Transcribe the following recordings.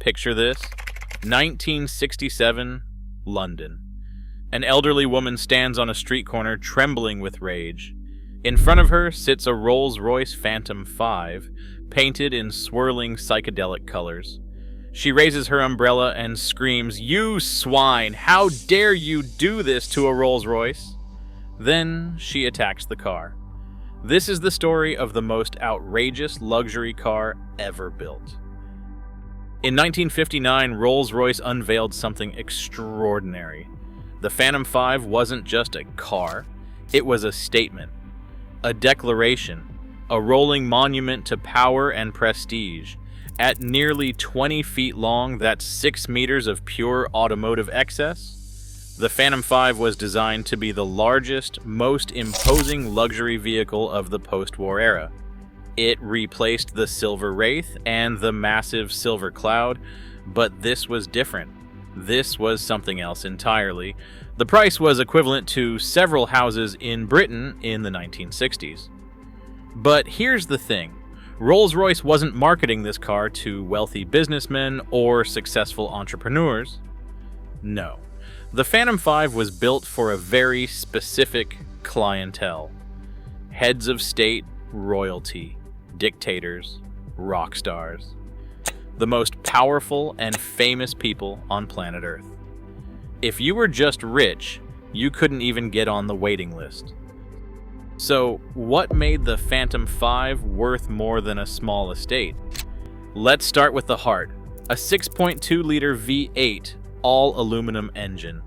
Picture this: 1967, London. An elderly woman stands on a street corner trembling with rage. In front of her sits a Rolls-Royce Phantom Five, painted in swirling psychedelic colors. She raises her umbrella and screams, "You swine! How dare you do this to a Rolls-Royce?" Then she attacks the car. This is the story of the most outrageous luxury car ever built. In 1959, Rolls-Royce unveiled something extraordinary. The Phantom Five wasn't just a car, it was a statement, a declaration, a rolling monument to power and prestige. At nearly 20 feet long, that's 6 meters of pure automotive excess, the Phantom Five was designed to be the largest, most imposing luxury vehicle of the post-war era. It replaced the Silver Wraith and the massive Silver Cloud, but this was different. This was something else entirely. The price was equivalent to several houses in Britain in the 1960s. But here's the thing. Rolls-Royce wasn't marketing this car to wealthy businessmen or successful entrepreneurs. No. The Phantom Five was built for a very specific clientele. Heads of state, royalty, dictators, rock stars. The most powerful and famous people on planet Earth. If you were just rich, you couldn't even get on the waiting list. So, what made the Phantom Five worth more than a small estate? Let's start with the heart. A 6.2-liter V8 all-aluminum engine.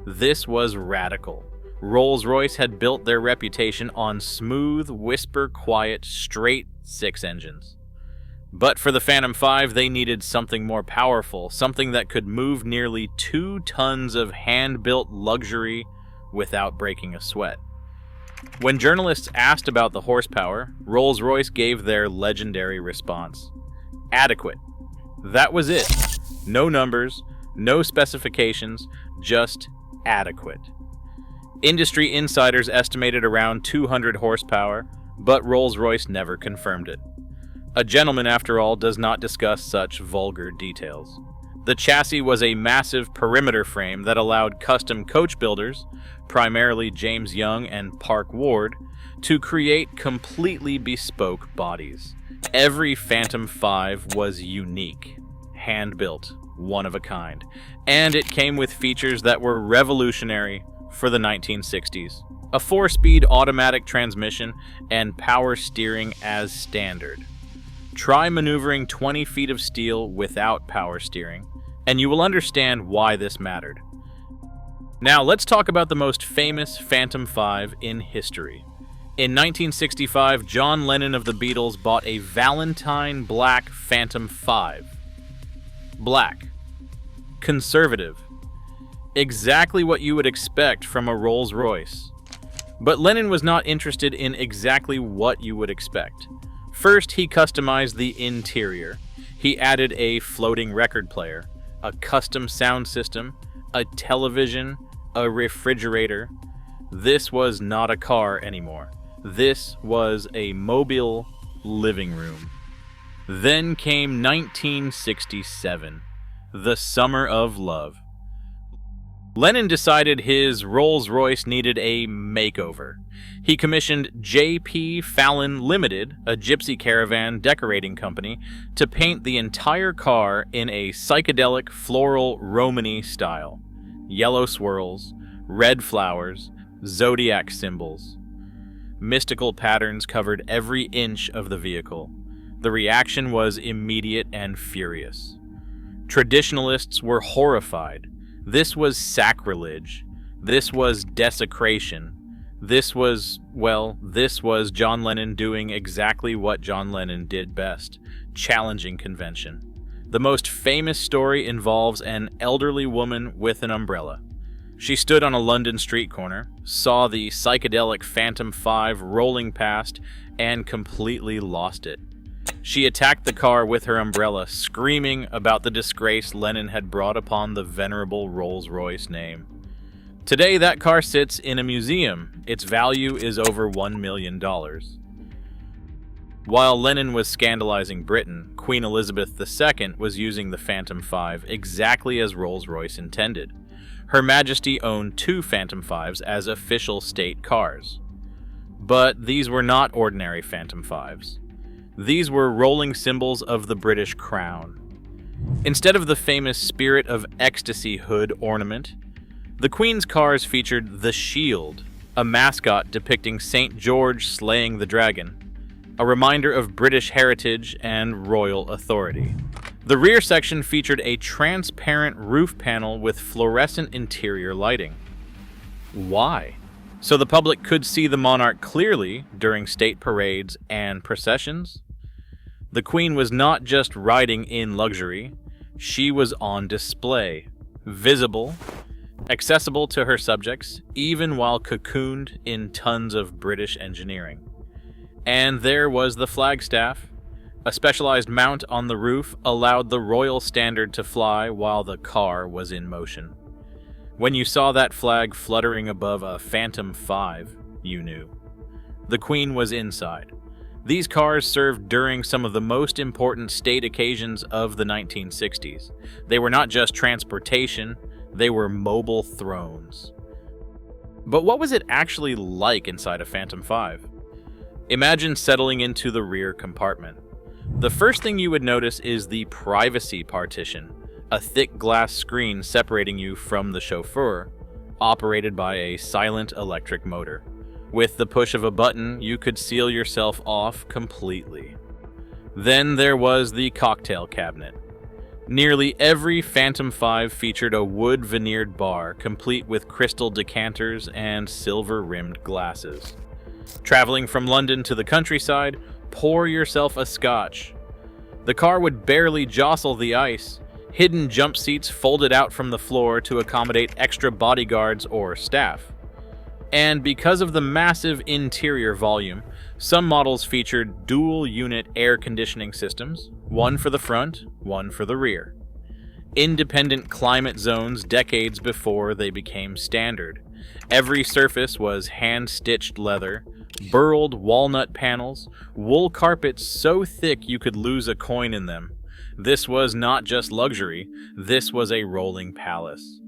This was radical. Rolls-Royce had built their reputation on smooth, whisper-quiet, straight six engines. But for the Phantom Five, they needed something more powerful, something that could move nearly 2 tons of hand-built luxury without breaking a sweat. When journalists asked about the horsepower, Rolls-Royce gave their legendary response: adequate. That was it. No numbers, no specifications, just adequate. Industry insiders estimated around 200 horsepower, but Rolls-Royce never confirmed it. A gentleman, after all, does not discuss such vulgar details. The chassis was a massive perimeter frame that allowed custom coach builders, primarily James Young and Park Ward, to create completely bespoke bodies. Every Phantom Five was unique, hand-built, one of a kind, and it came with features that were revolutionary for the 1960s. A 4-speed automatic transmission and power steering as standard. Try maneuvering 20 feet of steel without power steering, and you will understand why this mattered. Now let's talk about the most famous Phantom Five in history. In 1965, John Lennon of the Beatles bought a Valentine black Phantom Five. Black. Conservative. Exactly what you would expect from a Rolls-Royce. But Lennon was not interested in exactly what you would expect. First, he customized the interior. He added a floating record player, a custom sound system, a television, a refrigerator. This was not a car anymore. This was a mobile living room. Then came 1967, the summer of love. Lennon decided his Rolls-Royce needed a makeover. He commissioned J.P. Fallon Limited, a gypsy caravan decorating company, to paint the entire car in a psychedelic floral Romany style. Yellow swirls, red flowers, zodiac symbols. Mystical patterns covered every inch of the vehicle. The reaction was immediate and furious. Traditionalists were horrified. This was sacrilege. This was desecration. This was John Lennon doing exactly what John Lennon did best, challenging convention. The most famous story involves an elderly woman with an umbrella. She stood on a London street corner, saw the psychedelic Phantom Five rolling past, and completely lost it. She attacked the car with her umbrella, screaming about the disgrace Lennon had brought upon the venerable Rolls-Royce name. Today, that car sits in a museum. Its value is over $1 million. While Lenin was scandalizing Britain, Queen Elizabeth II was using the Phantom Five exactly as Rolls-Royce intended. Her Majesty owned 2 Phantom Fives as official state cars. But these were not ordinary Phantom Fives. These were rolling symbols of the British crown. Instead of the famous Spirit of Ecstasy hood ornament, the Queen's cars featured the Shield, a mascot depicting St. George slaying the dragon, a reminder of British heritage and royal authority. The rear section featured a transparent roof panel with fluorescent interior lighting. Why? So the public could see the monarch clearly during state parades and processions? The Queen was not just riding in luxury, she was on display, visible, accessible to her subjects, even while cocooned in tons of British engineering. And there was the flagstaff. A specialized mount on the roof allowed the royal standard to fly while the car was in motion. When you saw that flag fluttering above a Phantom Five, you knew. The Queen was inside. These cars served during some of the most important state occasions of the 1960s. They were not just transportation, they were mobile thrones. But what was it actually like inside a Phantom Five? Imagine settling into the rear compartment. The first thing you would notice is the privacy partition, a thick glass screen separating you from the chauffeur, operated by a silent electric motor. With the push of a button, you could seal yourself off completely. Then there was the cocktail cabinet. Nearly every Phantom Five featured a wood veneered bar, complete with crystal decanters and silver-rimmed glasses. Traveling from London to the countryside, pour yourself a scotch. The car would barely jostle the ice. Hidden jump seats folded out from the floor to accommodate extra bodyguards or staff. And because of the massive interior volume, some models featured dual-unit air conditioning systems, one for the front, one for the rear. Independent climate zones decades before they became standard. Every surface was hand-stitched leather, burled walnut panels, wool carpets so thick you could lose a coin in them. This was not just luxury, this was a rolling palace.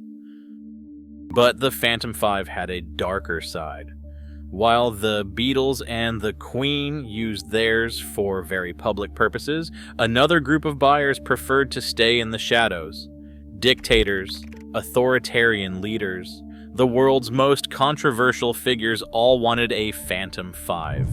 But the Phantom Five had a darker side. While the Beatles and the Queen used theirs for very public purposes, another group of buyers preferred to stay in the shadows. Dictators, authoritarian leaders, the world's most controversial figures all wanted a Phantom Five.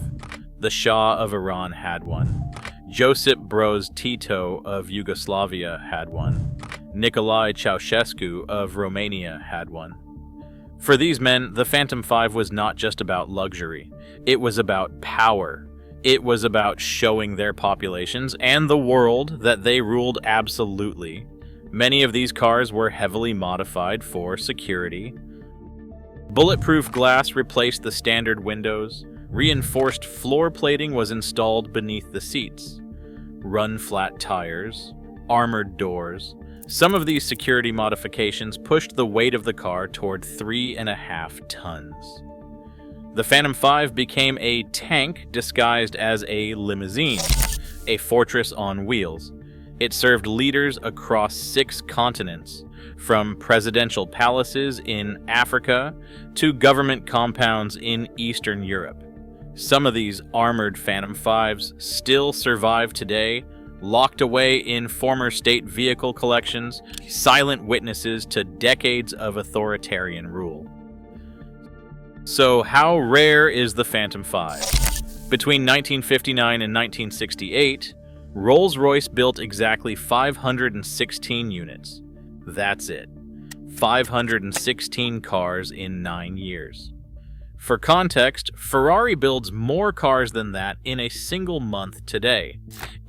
The Shah of Iran had one. Josip Broz Tito of Yugoslavia had one. Nicolae Ceausescu of Romania had one. For these men, the Phantom Five was not just about luxury. It was about power. It was about showing their populations and the world that they ruled absolutely. Many of these cars were heavily modified for security. Bulletproof glass replaced the standard windows. Reinforced floor plating was installed beneath the seats. Run-flat tires, armored doors. Some of these security modifications pushed the weight of the car toward 3.5 tons. The Phantom Five became a tank disguised as a limousine, a fortress on wheels. It served leaders across 6 continents, from presidential palaces in Africa to government compounds in Eastern Europe. Some of these armored Phantom Fives still survive today, locked away in former state vehicle collections, silent witnesses to decades of authoritarian rule. So how rare is the Phantom Five? Between 1959 and 1968, Rolls-Royce built exactly 516 units. That's it. 516 cars in 9 years. For context, Ferrari builds more cars than that in a single month today.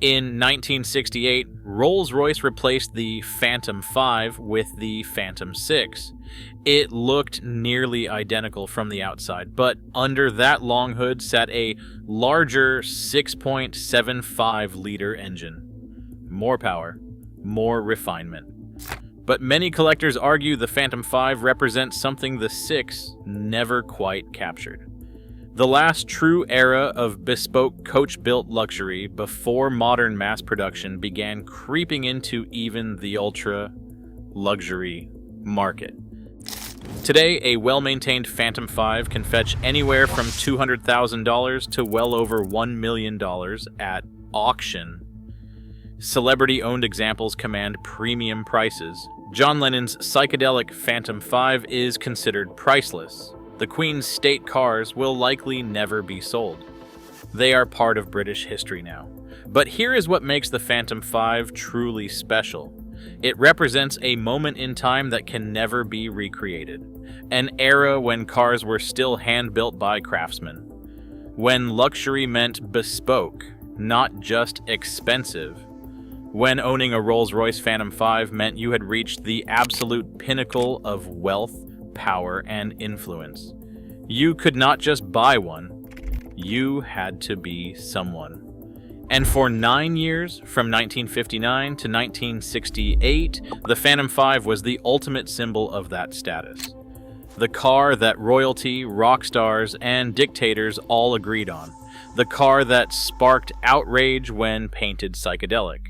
In 1968, Rolls-Royce replaced the Phantom 5 with the Phantom 6. It looked nearly identical from the outside, but under that long hood sat a larger 6.75-liter engine. More power, more refinement. But many collectors argue the Phantom 5 represents something the 6 never quite captured. The last true era of bespoke coach-built luxury before modern mass production began creeping into even the ultra-luxury market. Today, a well-maintained Phantom 5 can fetch anywhere from $200,000 to well over $1 million at auction. Celebrity-owned examples command premium prices. John Lennon's psychedelic Phantom 5 is considered priceless. The Queen's state cars will likely never be sold. They are part of British history now. But here is what makes the Phantom 5 truly special. It represents a moment in time that can never be recreated. An era when cars were still hand-built by craftsmen. When luxury meant bespoke, not just expensive. When owning a Rolls-Royce Phantom 5 meant you had reached the absolute pinnacle of wealth, power, and influence. You could not just buy one, you had to be someone. And for 9 years, from 1959 to 1968, the Phantom 5 was the ultimate symbol of that status. The car that royalty, rock stars, and dictators all agreed on. The car that sparked outrage when painted psychedelic.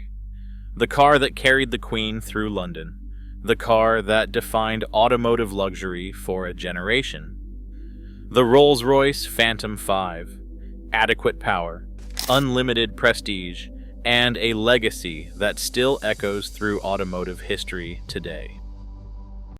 The car that carried the Queen through London. The car that defined automotive luxury for a generation. The Rolls-Royce Phantom 5. Adequate power, unlimited prestige, and a legacy that still echoes through automotive history today.